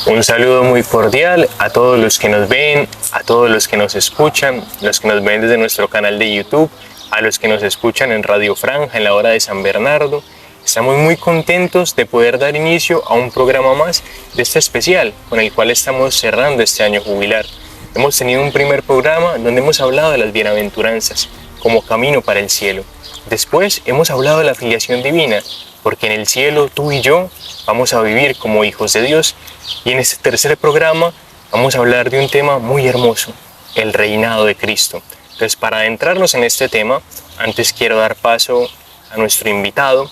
Un saludo muy cordial a todos los que nos ven, a todos los que nos escuchan, los que nos ven desde nuestro canal de YouTube, a los que nos escuchan en Radio Franja en la hora de San Bernardo. Estamos muy contentos de poder dar inicio a un programa más de este especial con el cual estamos cerrando este año jubilar. Hemos tenido un primer programa donde hemos hablado de las bienaventuranzas como camino para el cielo. Después hemos hablado de la filiación divina, porque en el cielo tú y yo vamos a vivir como hijos de Dios. Y en este tercer programa vamos a hablar de un tema muy hermoso, el reinado de Cristo. Entonces, para adentrarnos en este tema, antes quiero dar paso a nuestro invitado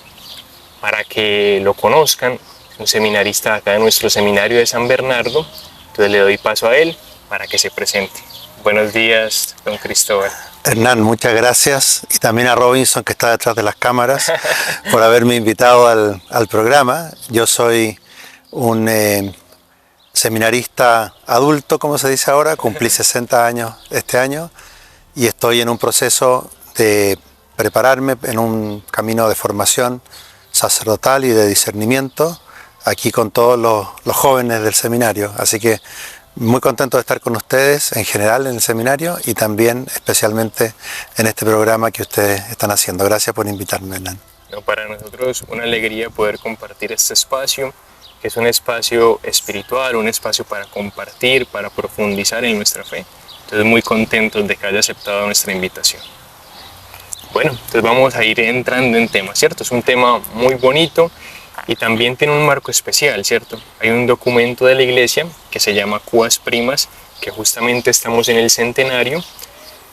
para que lo conozcan, un seminarista acá de nuestro seminario de San Bernardo. Entonces le doy paso a él para que se presente. Buenos días, don Cristóbal. Hernán, muchas gracias, y también a Robinson, que está detrás de las cámaras, por haberme invitado al programa. Yo soy un seminarista adulto, como se dice ahora, cumplí 60 años este año, y estoy en un proceso de prepararme en un camino de formación sacerdotal y de discernimiento, aquí con todos los jóvenes del seminario. Así que muy contento de estar con ustedes en general en el seminario y también especialmente en este programa que ustedes están haciendo. Gracias por invitarme, Hernán. No, para nosotros una alegría poder compartir este espacio, que es un espacio espiritual, un espacio para compartir, para profundizar en nuestra fe. Entonces muy contentos de que haya aceptado nuestra invitación. Bueno, entonces vamos a ir entrando en tema, ¿cierto? Es un tema muy bonito y también tiene un marco especial, ¿cierto? Hay un documento de la iglesia que se llama Quas Primas, que justamente estamos en el centenario.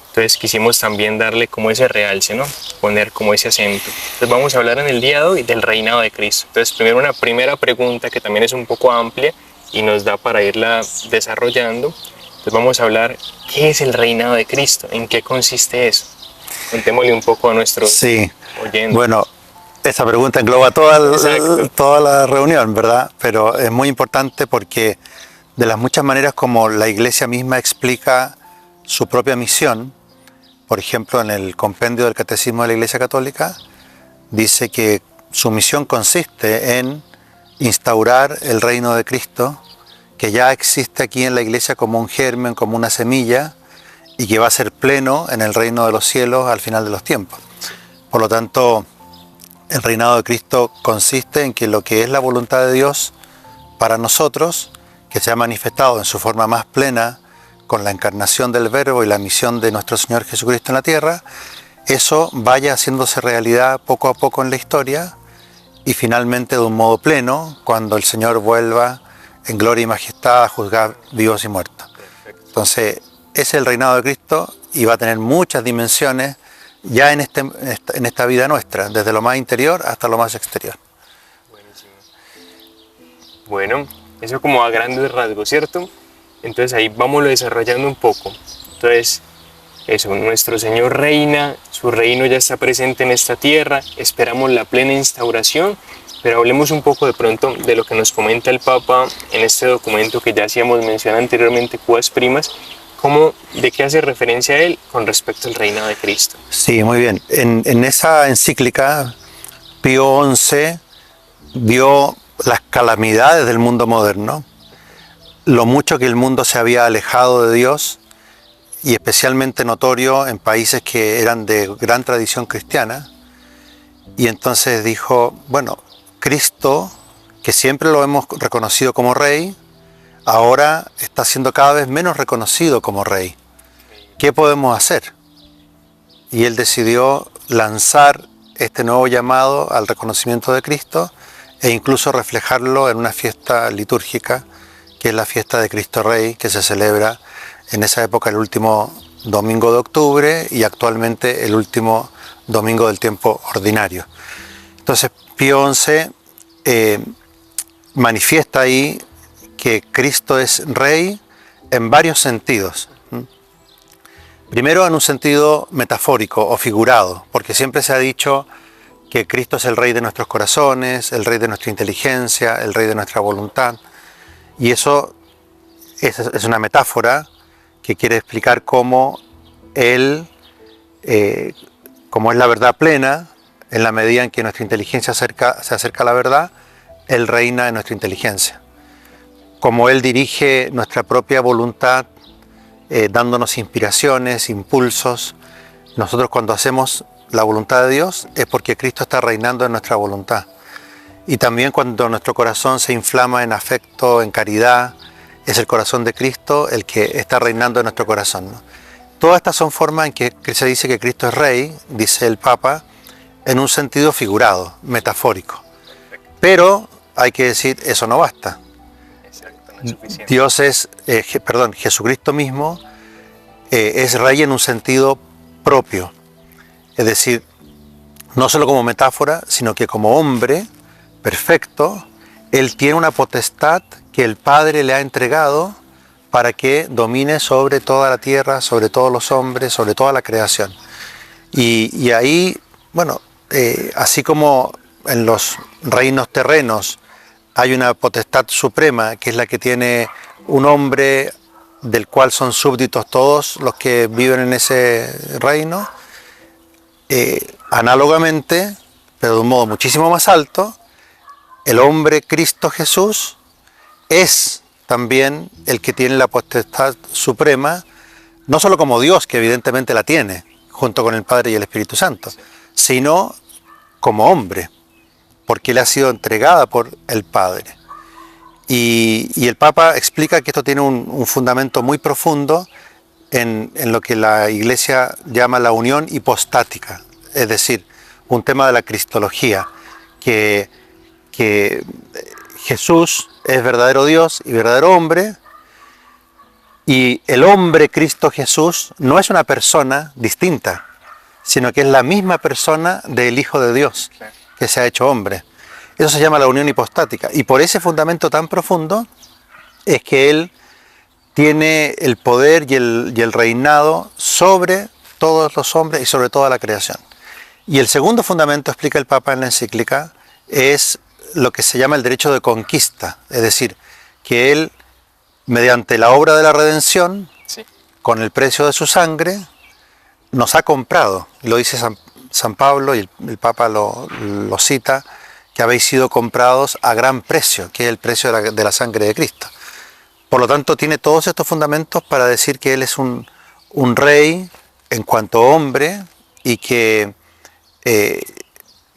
Entonces quisimos también darle como ese realce, ¿no? Poner como ese acento. Entonces vamos a hablar en el día de hoy del reinado de Cristo. Entonces primero una primera pregunta que también es un poco amplia y nos da para irla desarrollando. Entonces vamos a hablar, ¿qué es el reinado de Cristo? ¿En qué consiste eso? Contémosle un poco a nuestros oyentes. Bueno, esa pregunta engloba toda la reunión, ¿verdad? Pero es muy importante porque de las muchas maneras como la Iglesia misma explica su propia misión, por ejemplo, en el compendio del Catecismo de la Iglesia Católica, dice que su misión consiste en instaurar el reino de Cristo, que ya existe aquí en la Iglesia como un germen, como una semilla, y que va a ser pleno en el reino de los cielos al final de los tiempos. Por lo tanto, el reinado de Cristo consiste en que lo que es la voluntad de Dios para nosotros, que se ha manifestado en su forma más plena con la encarnación del Verbo y la misión de nuestro Señor Jesucristo en la tierra, eso vaya haciéndose realidad poco a poco en la historia y finalmente de un modo pleno cuando el Señor vuelva en gloria y majestad a juzgar vivos y muertos. Entonces, ese es el reinado de Cristo y va a tener muchas dimensiones ya en esta vida nuestra, desde lo más interior hasta lo más exterior. Buenísimo. Bueno, eso como a grandes rasgos, ¿cierto? Entonces ahí vámonos desarrollando un poco. Entonces, eso, nuestro Señor reina, su reino ya está presente en esta tierra, esperamos la plena instauración, pero hablemos un poco de pronto de lo que nos comenta el Papa en este documento que ya hacíamos mención anteriormente, Quas Primas, ¿de qué hace referencia a él con respecto al reinado de Cristo? Sí, muy bien. En esa encíclica, Pío XI vio las calamidades del mundo moderno, lo mucho que el mundo se había alejado de Dios, y especialmente notorio en países que eran de gran tradición cristiana. Y entonces dijo, bueno, Cristo, que siempre lo hemos reconocido como rey, ahora está siendo cada vez menos reconocido como rey. ¿Qué podemos hacer? Y él decidió lanzar este nuevo llamado al reconocimiento de Cristo e incluso reflejarlo en una fiesta litúrgica, que es la fiesta de Cristo Rey, que se celebra en esa época el último domingo de octubre y actualmente el último domingo del tiempo ordinario. Entonces Pío XI manifiesta ahí que Cristo es rey en varios sentidos. Primero en un sentido metafórico o figurado, porque siempre se ha dicho que Cristo es el rey de nuestros corazones, el rey de nuestra inteligencia, el rey de nuestra voluntad. Y eso es una metáfora que quiere explicar cómo Él, como es la verdad plena, en la medida en que nuestra inteligencia se acerca a la verdad, Él reina en nuestra inteligencia. como Él dirige nuestra propia voluntad, dándonos inspiraciones, impulsos. Nosotros cuando hacemos la voluntad de Dios es porque Cristo está reinando en nuestra voluntad. Y también cuando nuestro corazón se inflama en afecto, en caridad, es el corazón de Cristo el que está reinando en nuestro corazón, ¿no? Todas estas son formas en que se dice que Cristo es Rey, dice el Papa, en un sentido figurado, metafórico. Pero hay que decir, eso no basta. Exacto, no es suficiente. Dios es, Jesucristo mismo es Rey en un sentido propio. Es decir, no solo como metáfora, sino que como hombre perfecto, Él tiene una potestad que el Padre le ha entregado para que domine sobre toda la tierra, sobre todos los hombres, sobre toda la creación. Y ahí, bueno, así como en los reinos terrenos hay una potestad suprema, que es la que tiene un hombre del cual son súbditos todos los que viven en ese reino, análogamente, pero de un modo muchísimo más alto, el hombre Cristo Jesús es también el que tiene la potestad suprema, no solo como Dios, que evidentemente la tiene, junto con el Padre y el Espíritu Santo, sino como hombre, porque le ha sido entregada por el Padre. Y el Papa explica que esto tiene un fundamento muy profundo en lo que la Iglesia llama la unión hipostática, es decir, un tema de la cristología, que Jesús es verdadero Dios y verdadero hombre, y el hombre Cristo Jesús no es una persona distinta, sino que es la misma persona del Hijo de Dios, que se ha hecho hombre. Eso se llama la unión hipostática, y por ese fundamento tan profundo es que Él tiene el poder y el reinado sobre todos los hombres y sobre toda la creación. Y el segundo fundamento, explica el Papa en la encíclica, es lo que se llama el derecho de conquista, es decir, que Él, mediante la obra de la redención, Sí. con el precio de su sangre, nos ha comprado. Lo dice San Pablo, y el Papa lo cita, que habéis sido comprados a gran precio, que es el precio de la sangre de Cristo. Por lo tanto, tiene todos estos fundamentos para decir que Él es un rey en cuanto hombre, y que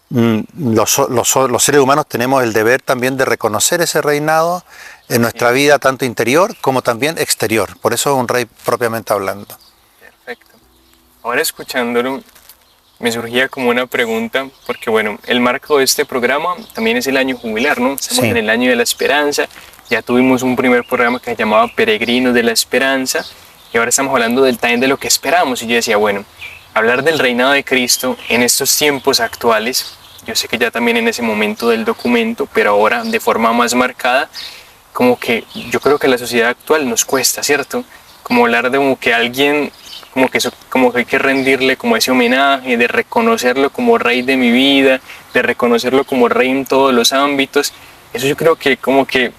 los seres humanos tenemos el deber también de reconocer ese reinado en nuestra vida, tanto interior como también exterior. Por eso es un rey propiamente hablando. Perfecto. Ahora escuchándolo, me surgía como una pregunta, porque bueno, el marco de este programa también es el año jubilar, ¿no? Estamos Sí. en el año de la esperanza, ya tuvimos un primer programa que se llamaba Peregrinos de la Esperanza, y ahora estamos hablando también de lo que esperamos, y yo decía, bueno, hablar del reinado de Cristo en estos tiempos actuales, yo sé que ya también en ese momento del documento, pero ahora de forma más marcada, como que yo creo que la sociedad actual nos cuesta, ¿cierto? Como hablar de como que alguien, como que hay que rendirle como ese homenaje, de reconocerlo como rey de mi vida, de reconocerlo como rey en todos los ámbitos. Eso yo creo que como que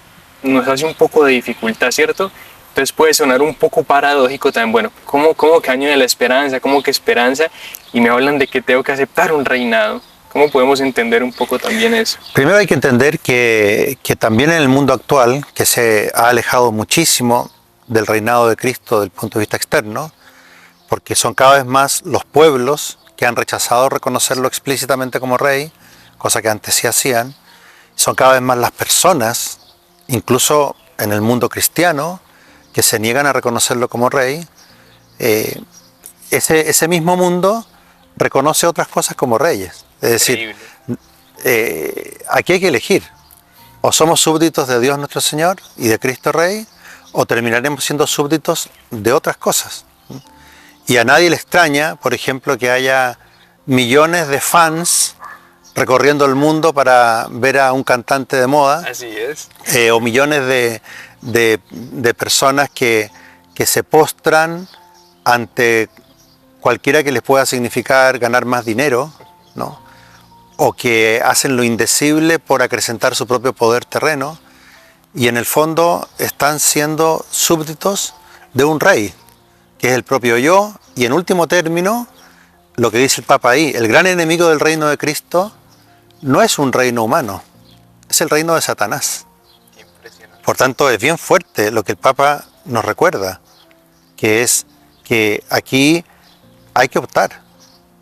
nos hace un poco de dificultad, ¿cierto? Entonces puede sonar un poco paradójico también, bueno, ¿cómo que año de la esperanza? ¿Cómo que esperanza? Y me hablan de que tengo que aceptar un reinado. ¿Cómo podemos entender un poco también eso? Primero hay que entender que también en el mundo actual, que se ha alejado muchísimo del reinado de Cristo desde el punto de vista externo, porque son cada vez más los pueblos que han rechazado reconocerlo explícitamente como rey, cosa que antes sí hacían, son cada vez más las personas, incluso en el mundo cristiano, que se niegan a reconocerlo como rey. Ese mismo mundo reconoce otras cosas como reyes. Es decir, aquí hay que elegir. O somos súbditos de Dios nuestro Señor y de Cristo Rey, o terminaremos siendo súbditos de otras cosas. Y a nadie le extraña, por ejemplo, que haya millones de fans recorriendo el mundo para ver a un cantante de moda. Así es. O millones de personas que se postran ante cualquiera que les pueda significar ganar más dinero, ¿no? O que hacen lo indecible por acrecentar su propio poder terreno, y en el fondo están siendo súbditos de un rey, que es el propio yo, y en último término, lo que dice el Papa ahí, el gran enemigo del reino de Cristo no es un reino humano, es el reino de Satanás. Impresionante. Por tanto, es bien fuerte lo que el Papa nos recuerda, que es que aquí hay que optar.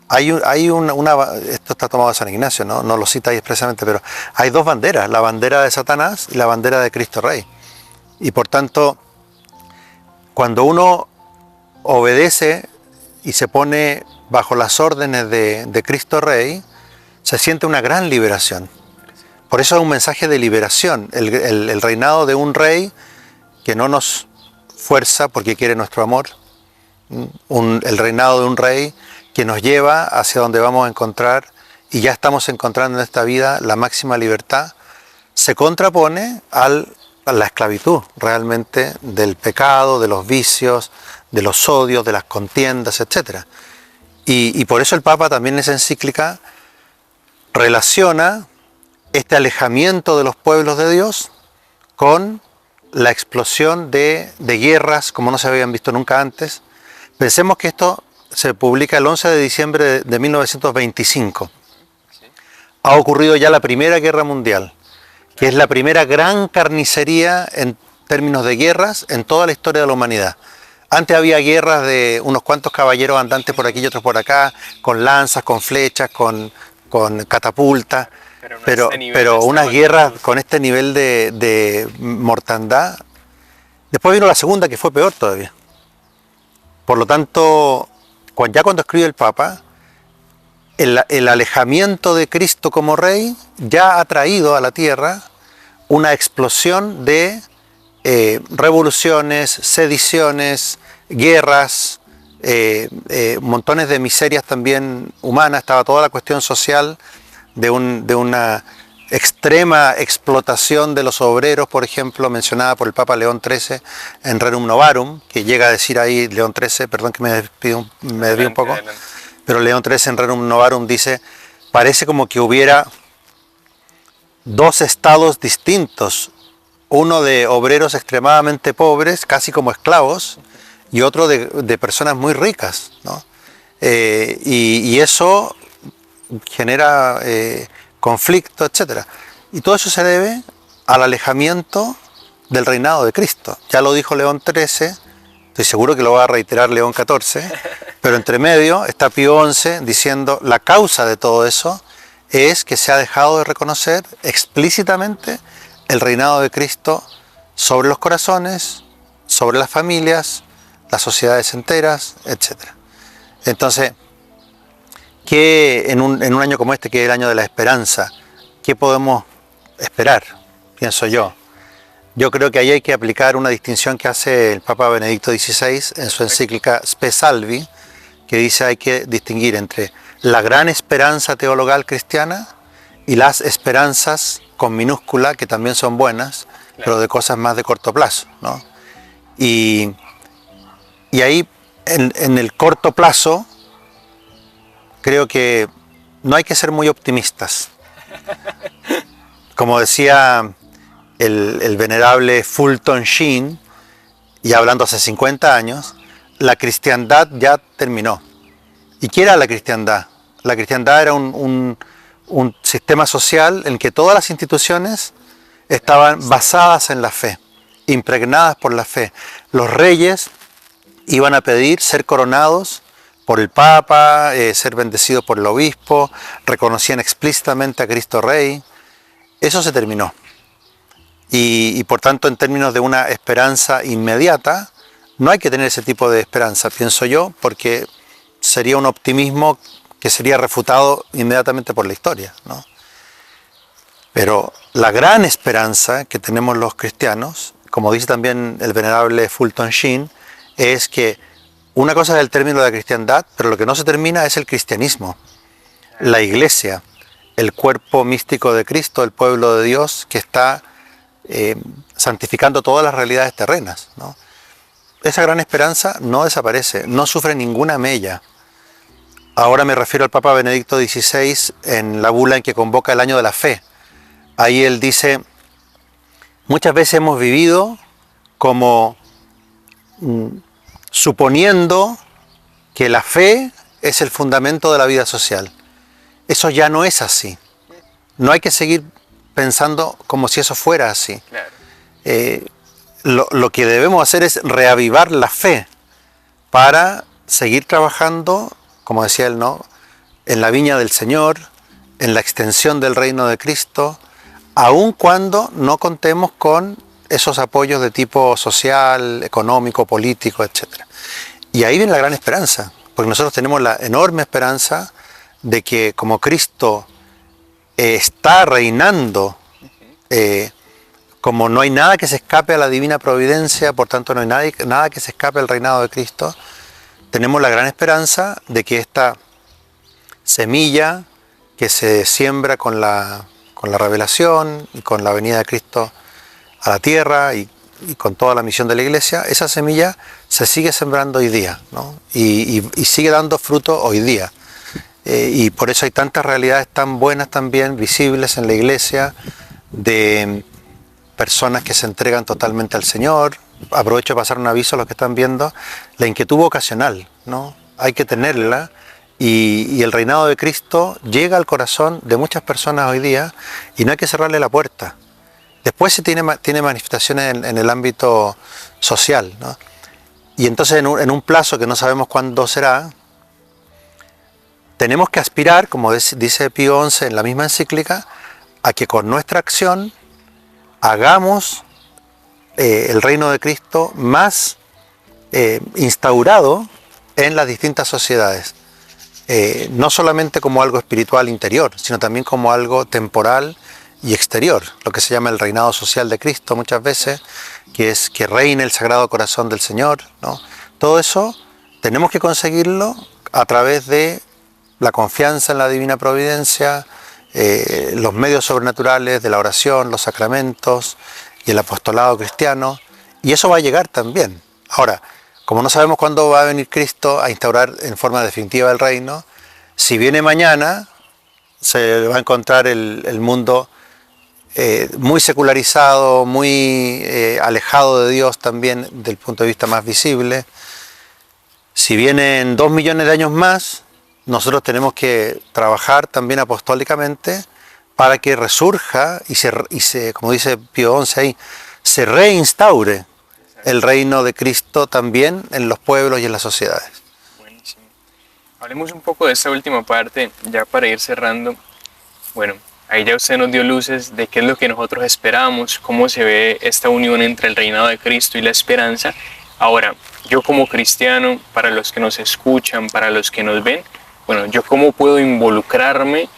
Esto está tomado de San Ignacio, no lo cita ahí expresamente, pero hay dos banderas, la bandera de Satanás y la bandera de Cristo Rey. Y por tanto, cuando uno obedece y se pone bajo las órdenes de Cristo Rey, se siente una gran liberación. Por eso es un mensaje de liberación, el reinado de un rey que no nos fuerza porque quiere nuestro amor, el reinado de un rey que nos lleva hacia donde vamos a encontrar, y ya estamos encontrando en esta vida la máxima libertad, se contrapone a la esclavitud realmente del pecado, de los vicios, de los odios, de las contiendas, etc. Y por eso el Papa también en esa encíclica relaciona este alejamiento de los pueblos de Dios con la explosión de guerras como no se habían visto nunca antes. Pensemos que esto se publica el 11 de diciembre de 1925. Ha ocurrido ya la Primera Guerra Mundial, que es la primera gran carnicería en términos de guerras en toda la historia de la humanidad. Antes había guerras de unos cuantos caballeros andantes por aquí y otros por acá, con lanzas, con flechas, con catapultas, pero unas guerras con este nivel de mortandad. Después vino la segunda, que fue peor todavía. Por lo tanto, ya cuando escribe el Papa, el alejamiento de Cristo como Rey ya ha traído a la tierra una explosión de revoluciones, sediciones, guerras, montones de miserias también humanas. Estaba toda la cuestión social de una extrema explotación de los obreros, por ejemplo, mencionada por el Papa León XIII en Rerum Novarum, que llega a decir ahí León XIII, perdón que me desvío un poco, pero León XIII en Rerum Novarum dice, parece como que hubiera dos estados distintos, uno de obreros extremadamente pobres, casi como esclavos, y otro de personas muy ricas, ¿no? Y eso genera conflicto, etc. Y todo eso se debe al alejamiento del reinado de Cristo. Ya lo dijo León XIII, estoy seguro que lo va a reiterar León XIV, pero entre medio está Pío XI diciendo la causa de todo eso es que se ha dejado de reconocer explícitamente el reinado de Cristo sobre los corazones, sobre las familias, las sociedades enteras, etc. Entonces, ¿qué en un año como este, que es el año de la esperanza, qué podemos esperar? Pienso yo. Yo creo que ahí hay que aplicar una distinción que hace el Papa Benedicto XVI en su encíclica Spe Salvi, que dice hay que distinguir entre la gran esperanza teologal cristiana y las esperanzas con minúscula, que también son buenas, pero de cosas más de corto plazo, ¿no? Y ahí, en el corto plazo, creo que no hay que ser muy optimistas. Como decía el venerable Fulton Sheen, y hablando hace 50 años, la cristiandad ya terminó. ¿Y qué era la cristiandad? La cristiandad era un sistema social en que todas las instituciones estaban basadas en la fe, impregnadas por la fe. Los reyes iban a pedir ser coronados por el Papa, ser bendecidos por el obispo, reconocían explícitamente a Cristo Rey. Eso se terminó. Y por tanto, en términos de una esperanza inmediata, no hay que tener ese tipo de esperanza, pienso yo, porque sería un optimismo que sería refutado inmediatamente por la historia, ¿no? Pero la gran esperanza que tenemos los cristianos, como dice también el venerable Fulton Sheen, es que una cosa es el término de la cristiandad, pero lo que no se termina es el cristianismo, la iglesia, el cuerpo místico de Cristo, el pueblo de Dios que está santificando todas las realidades terrenas, ¿no? Esa gran esperanza no desaparece, no sufre ninguna mella. Ahora me refiero al Papa Benedicto XVI en la bula en que convoca el año de la fe. Ahí él dice, muchas veces hemos vivido como suponiendo que la fe es el fundamento de la vida social. Eso ya no es así. No hay que seguir pensando como si eso fuera así. Claro. lo que debemos hacer es reavivar la fe para seguir trabajando, como decía él, ¿no?, en la viña del Señor, en la extensión del reino de Cristo, aun cuando no contemos con esos apoyos de tipo social, económico, político, etc. Y ahí viene la gran esperanza, porque nosotros tenemos la enorme esperanza de que como Cristo está reinando, como no hay nada que se escape a la divina providencia, por tanto no hay nada que se escape al reinado de Cristo, tenemos la gran esperanza de que esta semilla que se siembra con la revelación y con la venida de Cristo a la tierra y con toda la misión de la iglesia, esa semilla se sigue sembrando hoy día, ¿no? y sigue dando fruto hoy día. Y por eso hay tantas realidades tan buenas también, visibles en la iglesia, de personas que se entregan totalmente al Señor. Aprovecho de pasar un aviso a los que están viendo, la inquietud vocacional, ¿no?, hay que tenerla, y el reinado de Cristo llega al corazón de muchas personas hoy día y no hay que cerrarle la puerta. Después se tiene manifestaciones en el ámbito social, ¿no? Y entonces en un plazo que no sabemos cuándo será, tenemos que aspirar, como dice Pío XI en la misma encíclica, a que con nuestra acción hagamos el reino de Cristo más instaurado en las distintas sociedades. No solamente como algo espiritual interior, sino también como algo temporal y exterior, lo que se llama el reinado social de Cristo muchas veces, que es que reine el Sagrado Corazón del Señor, ¿no? Todo eso tenemos que conseguirlo a través de la confianza en la divina providencia, los medios sobrenaturales de la oración, los sacramentos y el apostolado cristiano, y eso va a llegar también. Ahora, como no sabemos cuándo va a venir Cristo a instaurar en forma definitiva el reino, si viene mañana, se va a encontrar el mundo muy secularizado, muy alejado de Dios también desde el punto de vista más visible. Si vienen 2 millones de años más, nosotros tenemos que trabajar también apostólicamente para que resurja y se, como dice Pío XI ahí, se reinstaure el reino de Cristo también en los pueblos y en las sociedades. Buenísimo. Hablemos un poco de esta última parte, ya para ir cerrando. Bueno, ahí ya usted nos dio luces de qué es lo que nosotros esperamos, cómo se ve esta unión entre el reinado de Cristo y la esperanza. Ahora, yo como cristiano, para los que nos escuchan, para los que nos ven, bueno, yo cómo puedo involucrarme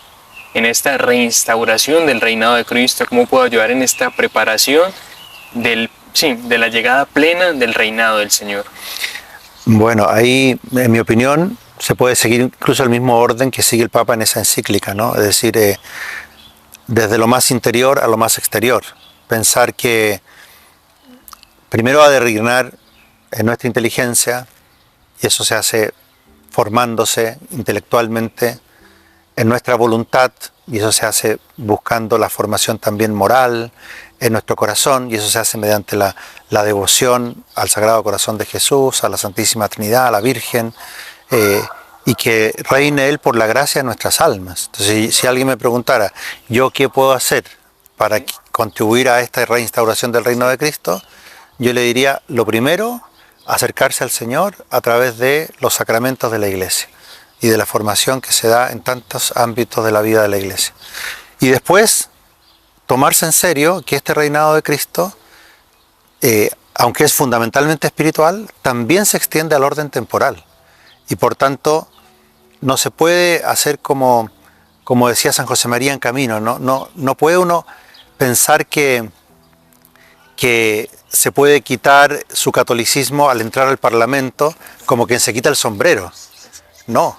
en esta reinstauración del reinado de Cristo, cómo puedo ayudar en esta preparación de la llegada plena del reinado del Señor. Bueno, ahí, en mi opinión, se puede seguir incluso el mismo orden que sigue el Papa en esa encíclica, ¿no? Es decir, desde lo más interior a lo más exterior. Pensar que primero ha de reinar en nuestra inteligencia, y eso se hace formándose intelectualmente, en nuestra voluntad, y eso se hace buscando la formación también moral en nuestro corazón, y eso se hace mediante la devoción al Sagrado Corazón de Jesús, a la Santísima Trinidad, a la Virgen, y que reine Él por la gracia de nuestras almas. Entonces, si alguien me preguntara, ¿yo qué puedo hacer para contribuir a esta reinstauración del reino de Cristo? Yo le diría, lo primero, acercarse al Señor a través de los sacramentos de la Iglesia y de la formación que se da en tantos ámbitos de la vida de la Iglesia. Y después, tomarse en serio que este reinado de Cristo, aunque es fundamentalmente espiritual, también se extiende al orden temporal. Y por tanto, no se puede hacer como decía San José María en Camino, no puede uno pensar que se puede quitar su catolicismo al entrar al Parlamento como quien se quita el sombrero. No.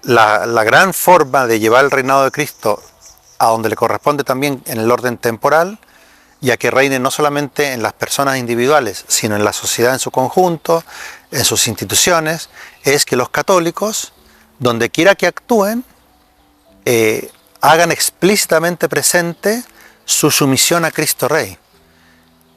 La gran forma de llevar el reinado de Cristo a donde le corresponde también en el orden temporal, y a que reine no solamente en las personas individuales, sino en la sociedad en su conjunto, en sus instituciones, es que los católicos, donde quiera que actúen, hagan explícitamente presente su sumisión a Cristo Rey.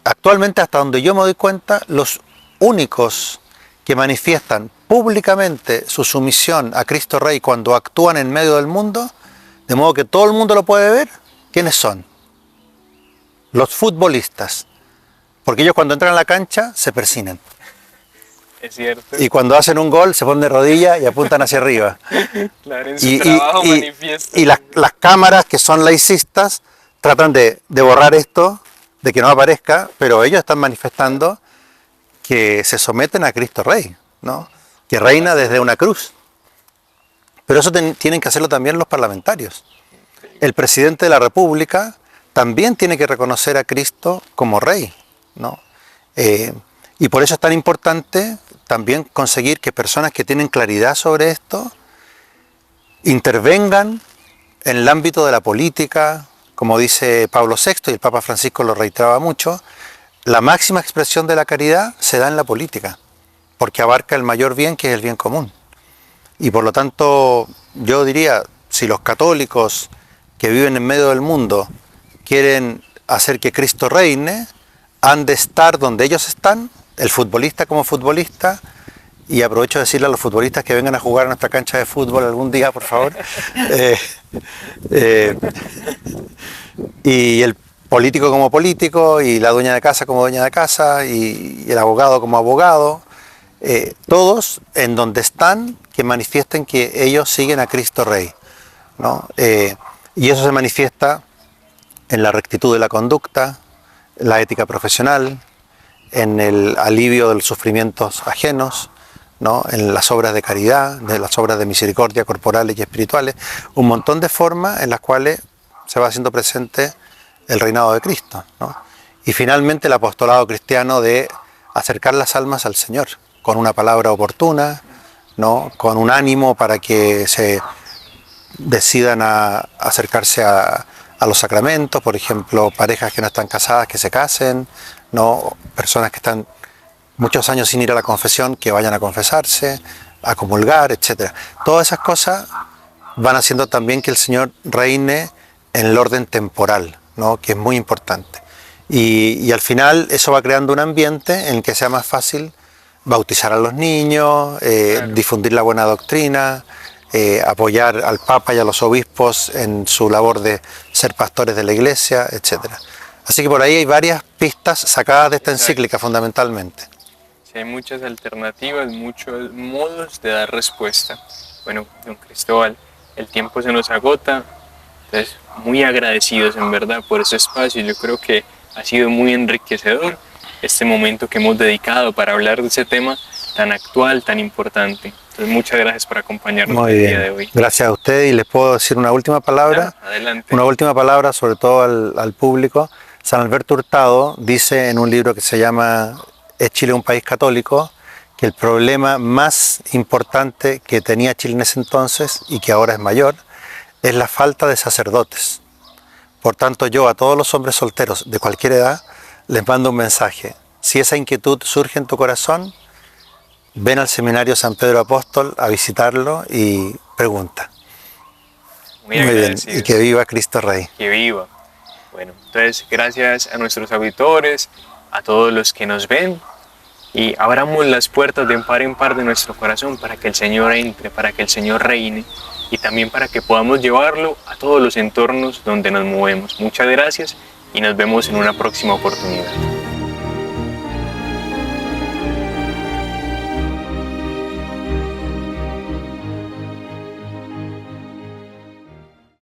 Actualmente, hasta donde yo me doy cuenta, los únicos que manifiestan públicamente su sumisión a Cristo Rey cuando actúan en medio del mundo, de modo que todo el mundo lo puede ver, ¿quiénes son? Los futbolistas. Porque ellos cuando entran a la cancha se persignan. Es cierto. Y cuando hacen un gol se ponen de rodillas y apuntan hacia arriba. Claro, en su trabajo manifiesta. Y las cámaras que son laicistas tratan de borrar esto, de que no aparezca, pero ellos están manifestando que se someten a Cristo Rey, ¿no? Que reina desde una cruz. Pero eso tienen que hacerlo también los parlamentarios. El presidente de la República también tiene que reconocer a Cristo como Rey, ¿no? Y por eso es tan importante también conseguir que personas que tienen claridad sobre esto intervengan en el ámbito de la política, como dice Pablo VI, y el Papa Francisco lo reiteraba mucho, la máxima expresión de la caridad se da en la política, porque abarca el mayor bien, que es el bien común. Y por lo tanto, yo diría, si los católicos que viven en medio del mundo quieren hacer que Cristo reine, han de estar donde ellos están, el futbolista como futbolista, y aprovecho de decirle a los futbolistas que vengan a jugar a nuestra cancha de fútbol algún día, por favor, y el político como político, y la dueña de casa como dueña de casa, y el abogado como abogado, todos en donde están, que manifiesten que ellos siguen a Cristo Rey, ¿no? Y eso se manifiesta en la rectitud de la conducta, la ética profesional, en el alivio de los sufrimientos ajenos, ¿no? En las obras de caridad, de las obras de misericordia corporales y espirituales, un montón de formas en las cuales se va haciendo presente el reinado de Cristo, ¿no? Y finalmente el apostolado cristiano de acercar las almas al Señor, con una palabra oportuna, ¿no? Con un ánimo para que se decidan a acercarse a los sacramentos, por ejemplo, parejas que no están casadas que se casen, ¿no? Personas que están muchos años sin ir a la confesión, que vayan a confesarse, a comulgar, etc. Todas esas cosas van haciendo también que el Señor reine en el orden temporal, ¿no? Que es muy importante. Y al final eso va creando un ambiente en el que sea más fácil bautizar a los niños, claro, difundir la buena doctrina, apoyar al Papa y a los obispos en su labor de ser pastores de la Iglesia, etc. Así que por ahí hay varias pistas sacadas de esta encíclica fundamentalmente. Sí, hay muchas alternativas, muchos modos de dar respuesta. Bueno, don Cristóbal, el tiempo se nos agota, entonces muy agradecidos en verdad por ese espacio. Yo creo que ha sido muy enriquecedor este momento que hemos dedicado para hablar de ese tema tan actual, tan importante. Entonces muchas gracias por acompañarnos el día de hoy. Gracias a usted, y les puedo decir una última palabra. Claro, adelante. Una última palabra sobre todo al público. San Alberto Hurtado dice en un libro que se llama ¿Es Chile un país católico?, que el problema más importante que tenía Chile en ese entonces, y que ahora es mayor, es la falta de sacerdotes. Por tanto, yo a todos los hombres solteros de cualquier edad les mando un mensaje. Si esa inquietud surge en tu corazón, ven al Seminario San Pedro Apóstol a visitarlo y pregunta. Muy bien, y que viva Cristo Rey. Que viva. Bueno, entonces gracias a nuestros auditores, a todos los que nos ven, y abramos las puertas de par en par de nuestro corazón para que el Señor entre, para que el Señor reine, y también para que podamos llevarlo a todos los entornos donde nos movemos. Muchas gracias y nos vemos en una próxima oportunidad.